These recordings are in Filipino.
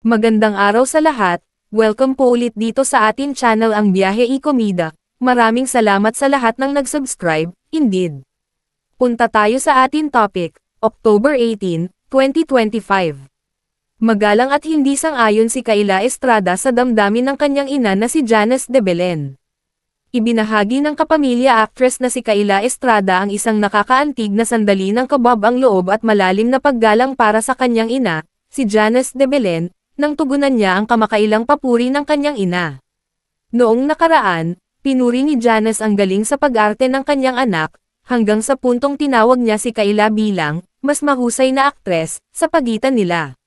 Magandang araw sa lahat, welcome po ulit dito sa atin channel ang Biyahe y Komida. Maraming salamat sa lahat ng nag-subscribe, indeed. Punta tayo sa atin topic, October 18, 2025. Magalang at hindi sang-ayon si Kayla Estrada sa damdamin ng kanyang ina na si Janice de Belen. Ibinahagi ng kapamilya actress na si Kayla Estrada ang isang nakakaantig na sandali ng kabab ang loob at malalim na paggalang para sa kanyang ina, si Janice de Belen, nang tugunan niya ang kamakailang papuri ng kanyang ina. Noong nakaraan, pinuri ni Janice ang galing sa pag-arte ng kanyang anak, hanggang sa puntong tinawag niya si Kayla bilang, mas mahusay na aktres, sa pagitan nila.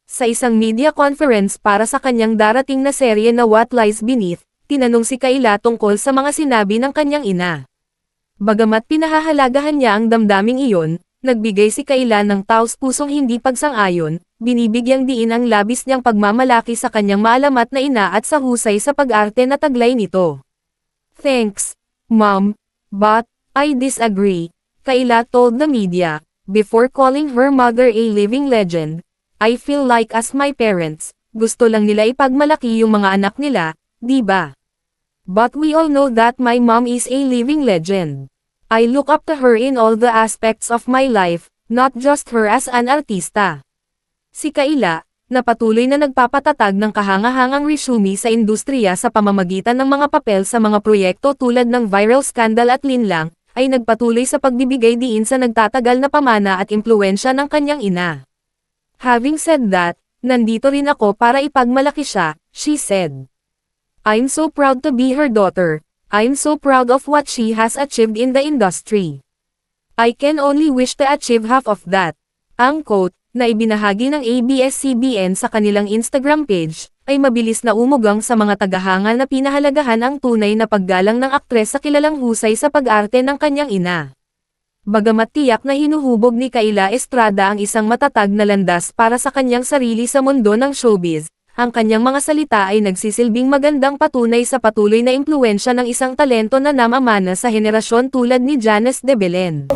Sa isang media conference para sa kanyang darating na serye na What Lies Beneath, tinanong si Kayla tungkol sa mga sinabi ng kanyang ina. Bagamat pinahahalagahan niya ang damdaming iyon, nagbigay si Kayla ng taos-pusong hindi pagsang-ayon, binibigyang diin ang labis niyang pagmamalaki sa kanyang maalamat na ina at sa husay sa pag-arte na taglay nito. "Thanks, Mom, but I disagree," Kayla told the media, before calling her mother a living legend. "I feel like as my parents, gusto lang nila ipagmalaki yung mga anak nila, di ba? But we all know that my mom is a living legend. I look up to her in all the aspects of my life, not just her as an artista." Si Kayla, na patuloy na nagpapatatag ng kahangahangang resume sa industriya sa pamamagitan ng mga papel sa mga proyekto tulad ng Viral Scandal at Linlang, ay nagpatuloy sa pagbibigay diin sa nagtatagal na pamana at impluwensya ng kanyang ina. "Having said that, nandito rin ako para ipagmalaki siya," she said. "I'm so proud to be her daughter. I'm so proud of what she has achieved in the industry. I can only wish to achieve half of that." Ang quote, na ibinahagi ng ABS-CBN sa kanilang Instagram page, ay mabilis na umugang sa mga tagahanga na pinahalagahan ang tunay na paggalang ng aktres sa kilalang husay sa pag-arte ng kanyang ina. Bagamat tiyak na hinuhubog ni Kayla Estrada ang isang matatag na landas para sa kanyang sarili sa mundo ng showbiz, ang kanyang mga salita ay nagsisilbing magandang patunay sa patuloy na impluwensya ng isang talento na namamana sa henerasyon tulad ni Janice de Belen.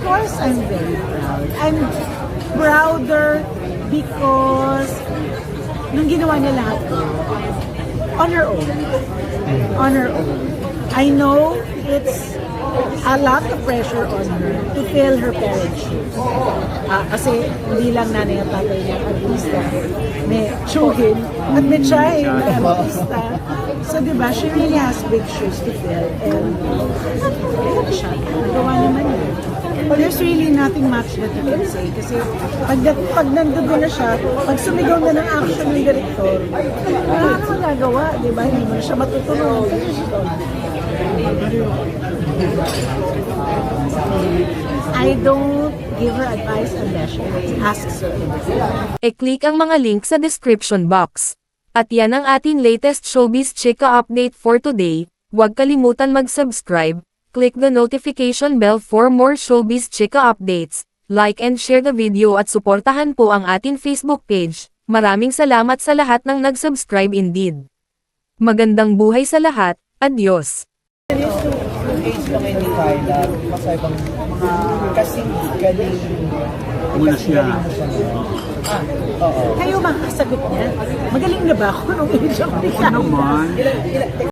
Of course, I'm very proud. I'm prouder because nung ginawa niya lahat ko, on her own. On her own. I know it's a lot of pressure on her to fill her parents' shoes. Kasi hindi lang nanay at tatay niya artista, may showin at may try na artista. So diba, she really has big shoes to fill. And ayun siya, nagawa naman niya. There's really nothing much that you can say kasi pag nandun na siya, pag sumigaw na ng action ng director, wala kang nagawa, di ba? Hindi mo na siya matutulungan. I don't give her advice unless she asks her. E-click ang mga link sa description box. At yan ang ating latest showbiz chika update for today. Huwag kalimutan mag-subscribe. Click the notification bell for more showbiz chika updates, like and share the video at suportahan po ang ating Facebook page. Maraming salamat sa lahat ng nag-subscribe indeed. Magandang buhay sa lahat, adios! Age naman ni Carla, masayang mga kasing galing. Muna siya. Oo. Kayo ba kasagot niya? Magaling na ba ako nung age ako? Naman.